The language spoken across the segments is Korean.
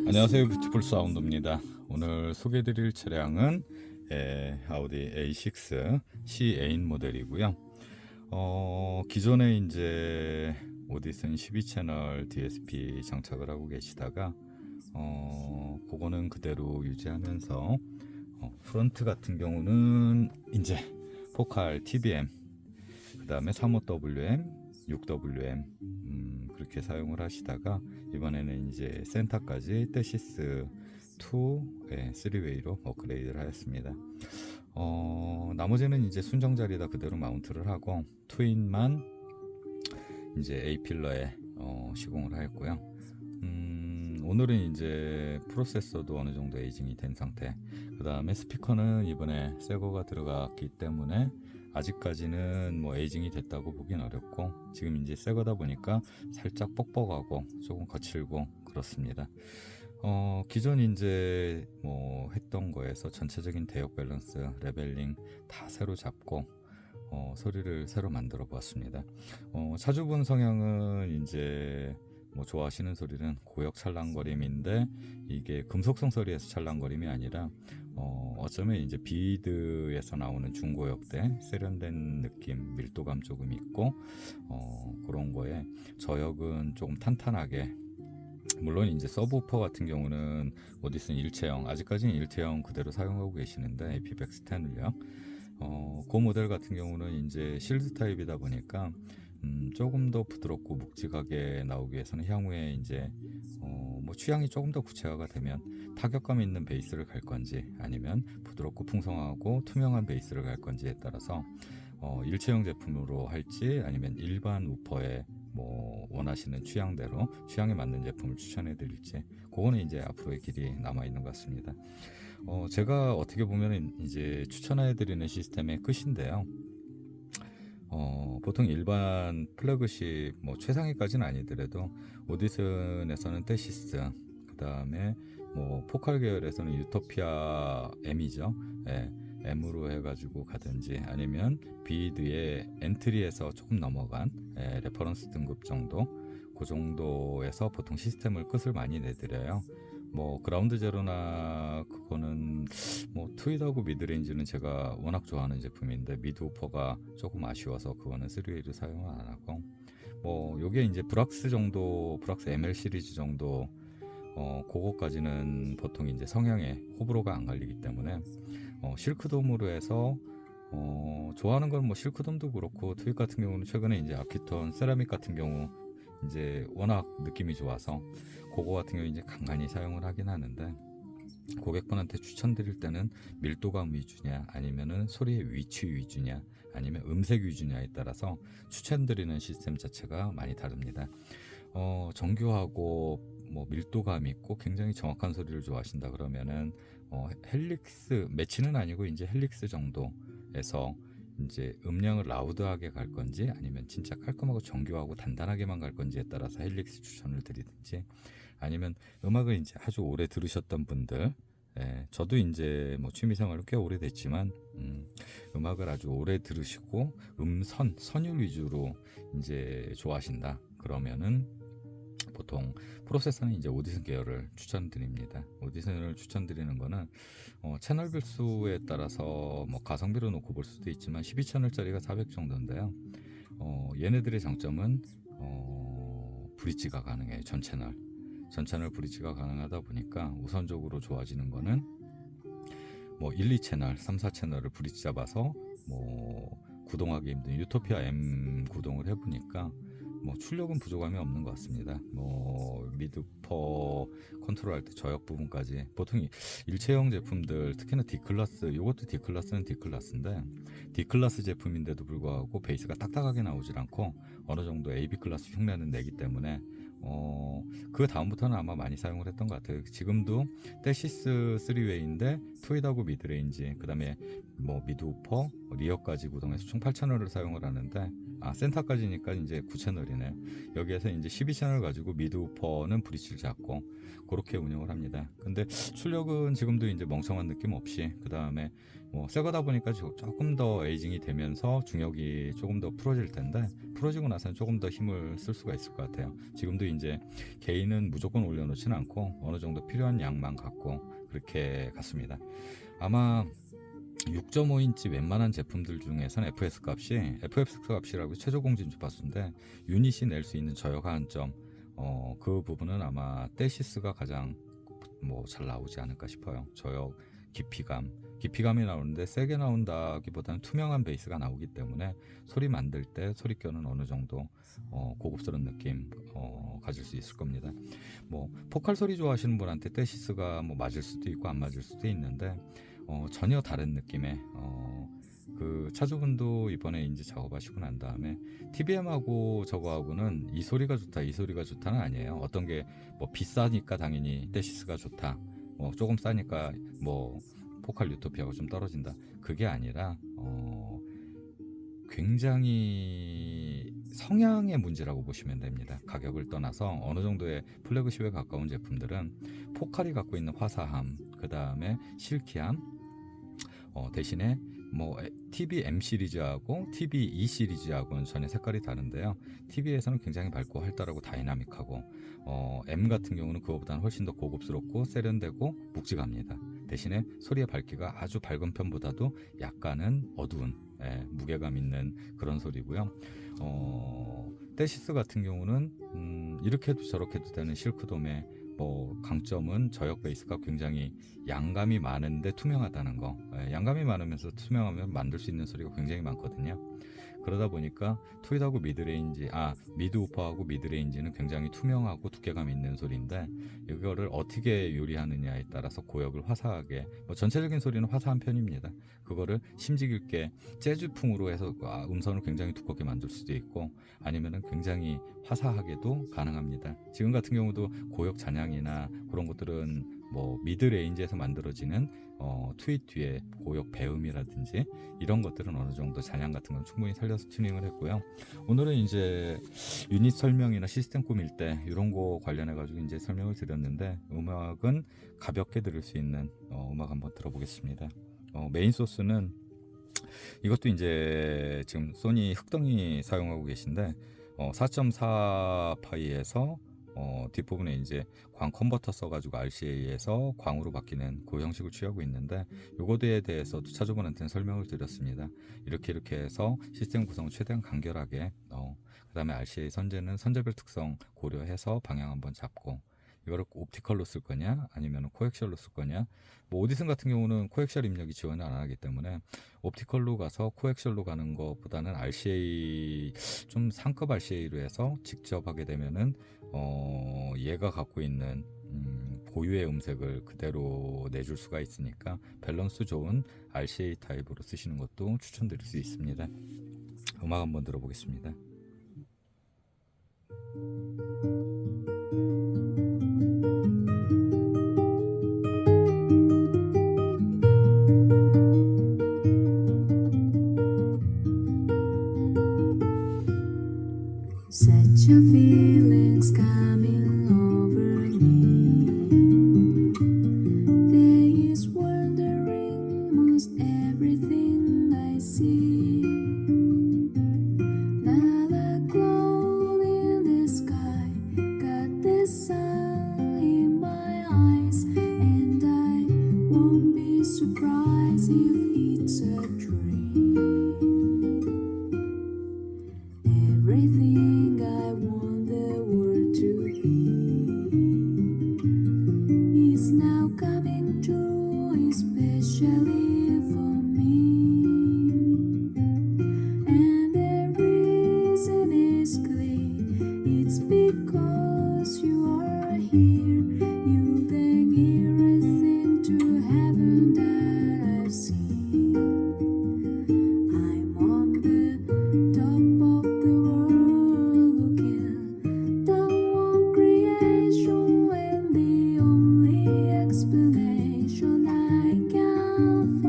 안녕하세요, 뷰티풀 사운드입니다. 오늘 소개해드릴 차량은 아우디 A6 C8 모델이고요. 기존에 이제 오디슨 12채널 DSP 장착을 하고 계시다가 그거는 그대로 유지하면서 프론트 같은 경우는 이제 포칼 TBM, 그 다음에 35WM, 6WM 그렇게 사용을 하시다가 이번에는 이제 센터까지 떼시스 2 3웨이로 업그레이드를 하였습니다. 나머지는 이제 순정 자리에다 그대로 마운트를 하고 트윈만 이제 A 필러에 시공을 하였고요. 오늘은 이제 프로세서도 어느 정도 에이징이 된 상태. 그 다음에 스피커는 이번에 새 거가 들어갔기 때문에 아직까지는 뭐 에이징이 됐다고 보긴 어렵고, 지금 이제 새 거다 보니까 살짝 뻑뻑하고 조금 거칠고 그렇습니다. 기존 이제 뭐 했던 거에서 전체적인 대역 밸런스, 레벨링 다 새로 잡고 소리를 새로 만들어 보았습니다. 차주분 성향은 이제 뭐 좋아하시는 소리는 고역 찰랑거림인데, 이게 금속성 소리에서 찰랑거림이 아니라 어쩌면 이제 비드에서 나오는 중고역대 세련된 느낌, 밀도감 조금 있고 그런 거에 저역은 조금 탄탄하게, 물론 이제 서브우퍼 같은 경우는 오디슨 일체형, 아직까지는 일체형 그대로 사용하고 계시는데 에피백스 10을요. 그 모델 같은 경우는 이제 실드 타입이다 보니까 조금 더 부드럽고 묵직하게 나오기 위해서는 향후에 이제 뭐 취향이 조금 더 구체화가 되면 타격감 있는 베이스를 갈 건지, 아니면 부드럽고 풍성하고 투명한 베이스를 갈 건지에 따라서 일체형 제품으로 할지, 아니면 일반 우퍼에 뭐 원하시는 취향대로 취향에 맞는 제품을 추천해 드릴지, 그거는 이제 앞으로의 길이 남아 있는 것 같습니다. 제가 어떻게 보면 이제 추천해 드리는 시스템의 끝인데요. 보통 일반 플래그십 뭐 최상위까지는 아니더라도 오디슨에서는 떼시스, 그 다음에 뭐 포칼 계열에서는 유토피아 M이죠. 예, M으로 해가지고 가든지, 아니면 비드의 엔트리에서 조금 넘어간 레퍼런스 등급 정도, 그 정도에서 보통 시스템을 끝을 많이 내드려요. 뭐 그라운드 제로나 그거는 뭐 트윗하고 미드레인지는 제가 워낙 좋아하는 제품인데, 미드우퍼가 조금 아쉬워서 그거는 3웨이를 사용을 안 하고, 뭐 요게 이제 브락스 정도, 브락스 ML 시리즈 정도 그거까지는 보통 이제 성향에 호불호가 안 갈리기 때문에 실크돔으로 해서 좋아하는 건 뭐 실크돔도 그렇고, 트윗 같은 경우는 최근에 이제 아키톤 세라믹 같은 경우 이제 워낙 느낌이 좋아서 그거 같은 경우 이제 간간히 사용을 하긴 하는데, 고객분한테 추천드릴 때는 밀도감 위주냐, 아니면은 소리의 위치 위주냐, 아니면 음색 위주냐에 따라서 추천드리는 시스템 자체가 많이 다릅니다. 정교하고 뭐 밀도감 있고 굉장히 정확한 소리를 좋아하신다 그러면은 헬릭스 매치는 아니고 이제 헬릭스 정도에서 이제 음량을 라우드하게 갈 건지, 아니면 진짜 깔끔하고 정교하고 단단하게만 갈 건지에 따라서 헬릭스 추천을 드리든지, 아니면 음악을 이제 아주 오래 들으셨던 분들, 저도 이제 뭐 취미생활을 꽤 오래됐지만 음악을 아주 오래 들으시고 선율 위주로 이제 좋아하신다 그러면은 보통 프로세서는 이제 오디슨 계열을 추천드립니다. 오디슨을 추천드리는 거는 채널 별수에 따라서 뭐 가성비로 놓고 볼 수도 있지만 12채널짜리가 400 정도인데요. 얘네들의 장점은 브릿지가 가능해요. 전 채널 브릿지가 가능하다 보니까 우선적으로 좋아지는 거는 뭐 1, 2채널, 3, 4채널을 브릿지 잡아서 뭐 구동하기 힘든 유토피아 M 구동을 해보니까 뭐 출력은 부족함이 없는 것 같습니다. 뭐 미드퍼 컨트롤할 때 저역 부분까지 보통 일체형 제품들, 특히나 D클래스, 이것도 D클래스는 D클래스인데 D클래스 제품인데도 불구하고 베이스가 딱딱하게 나오질 않고 어느 정도 AB 클래스 흉내는 내기 때문에 그 다음부터는 아마 많이 사용을 했던 것 같아요. 지금도 떼시스 3웨이인데 트윗하고 미드레인지, 그 다음에 뭐 미드우퍼, 리어까지 구동해서 총 8채널을 사용을 하는데 센터까지니까 이제 9채널이네. 여기에서 이제 12채널 가지고 미드우퍼는 브릿지를 잡고 그렇게 운영을 합니다. 근데 출력은 지금도 이제 멍청한 느낌 없이, 그 다음에 뭐 새거다 보니까 조금 더 에이징이 되면서 중역이 조금 더 풀어질 텐데, 풀어지고 나서는 조금 더 힘을 쓸 수가 있을 것 같아요. 지금도 이제 게인은 무조건 올려놓지는 않고 어느 정도 필요한 양만 갖고 그렇게 갔습니다. 아마 6.5인치 웬만한 제품들 중에서는 FS 값이라고 최저 공진 주파수인데 유닛이 낼 수 있는 저역 하한점, 그 부분은 아마 떼시스가 가장 잘 나오지 않을까 싶어요. 저역 깊이감이 나오는데 세게 나온다기보다는 투명한 베이스가 나오기 때문에 소리 만들 때 소리결은 어느 정도 고급스러운 느낌 가질 수 있을 겁니다. 포칼 소리 좋아하시는 분한테 떼시스가 맞을 수도 있고 안 맞을 수도 있는데 전혀 다른 느낌의 그 차주분도 이번에 이제 작업하시고 난 다음에 TBM하고 저거하고는 이 소리가 좋다는 아니에요. 어떤 게 비싸니까 당연히 떼시스가 좋다, 조금 싸니까 포칼 유토피아가 좀 떨어진다, 그게 아니라 굉장히 성향의 문제라고 보시면 됩니다. 가격을 떠나서 어느 정도의 플래그십에 가까운 제품들은 포칼이 갖고 있는 화사함, 그 다음에 실키함, 대신에 TV M 시리즈하고 TV E 시리즈하고는 전혀 색깔이 다른데요. TV에서는 굉장히 밝고 활달하고 다이나믹하고, M 같은 경우는 그거보다는 훨씬 더 고급스럽고 세련되고 묵직합니다. 대신에 소리의 밝기가 아주 밝은 편보다도 약간은 어두운, 무게감 있는 그런 소리고요. 떼시스 같은 경우는 이렇게도 저렇게도 되는 실크돔의 강점은 저역 베이스가 굉장히 양감이 많은데 투명하다는 거. 양감이 많으면서 투명하면 만들 수 있는 소리가 굉장히 많거든요. 그러다 보니까 트윗하고 미드우퍼하고 미드레인지는 굉장히 투명하고 두께감 있는 소리인데, 이거를 어떻게 요리하느냐에 따라서 고역을 화사하게, 전체적인 소리는 화사한 편입니다. 그거를 심지 깊게 재즈풍으로 해서 음선을 굉장히 두껍게 만들 수도 있고, 아니면은 굉장히 화사하게도 가능합니다. 지금 같은 경우도 고역 잔향이나 그런 것들은 미드 레인지에서 만들어지는 트윗 뒤에 고역 배음이라든지 이런 것들은 어느 정도 잔향 같은 건 충분히 살려서 튜닝을 했고요. 오늘은 이제 유닛 설명이나 시스템 꾸밀 때 이런 거 관련해 가지고 이제 설명을 드렸는데, 음악은 가볍게 들을 수 있는 음악 한번 들어보겠습니다. 메인 소스는 이것도 이제 지금 소니 흑덩이 사용하고 계신데 4.4 파이에서 뒷부분에 이제 광 컨버터 써가지고 RCA에서 광으로 바뀌는 그 형식을 취하고 있는데, 요거에 대해서도 차주분한테는 설명을 드렸습니다. 이렇게 해서 시스템 구성을 최대한 간결하게, 그 다음에 RCA 선재는 선재별 특성 고려해서 방향 한번 잡고, 이거를 옵티컬로 쓸 거냐 아니면 코엑셜로 쓸 거냐. 오디슨 같은 경우는 코엑셜 입력이 지원을 안 하기 때문에 옵티컬로 가서 코엑셜로 가는 것보다는 RCA 좀 상급 RCA로 해서 직접 하게 되면은 얘가 갖고 있는 고유의 음색을 그대로 내줄 수가 있으니까 밸런스 좋은 RCA 타입으로 쓰시는 것도 추천드릴 수 있습니다. 음악 한번 들어보겠습니다. Such a feelings coming over me. There is wondering most everything I see. Not a cloud in the sky, got the sun in my eyes, and I won't be surprised if it's a dream. Everything I want the world to be is now coming true, especially for me. And the reason is clear, it's because you are here. You the nearest thing to heaven that I've seen. I'm on the top of the world looking down on creation, when the only explanation I can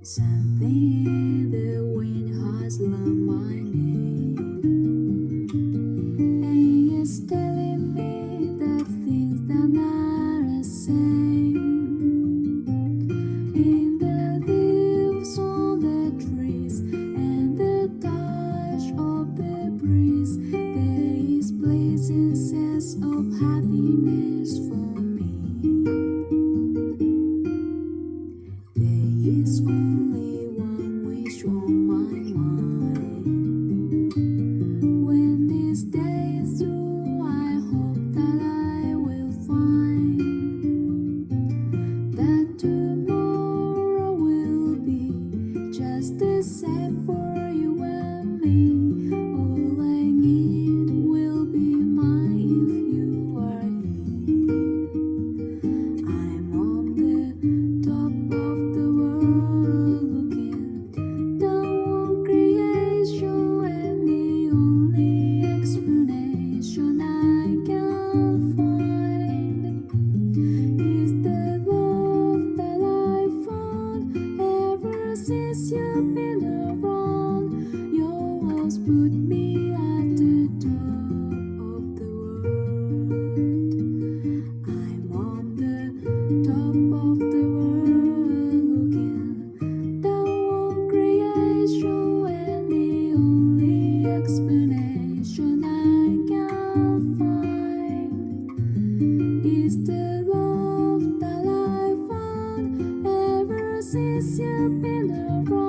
Something in the wind has learned my name, and it's telling me that things that are the same. In the leaves on the trees and the touch of the breeze, there is blazing sense of happiness for me. There is only one wish on my mind. When this day is through, I hope that I will find that tomorrow will be just the same for you and me. All I need will be mine if you are here. I'm on the top of the world looking down on creation, and the only explanation I can find is the love that I found ever since you've been around. Your walls put me at the top of the world. I'm on the top of the world looking down on creation, and the only explanation I can find is the love that I found ever since you've been around.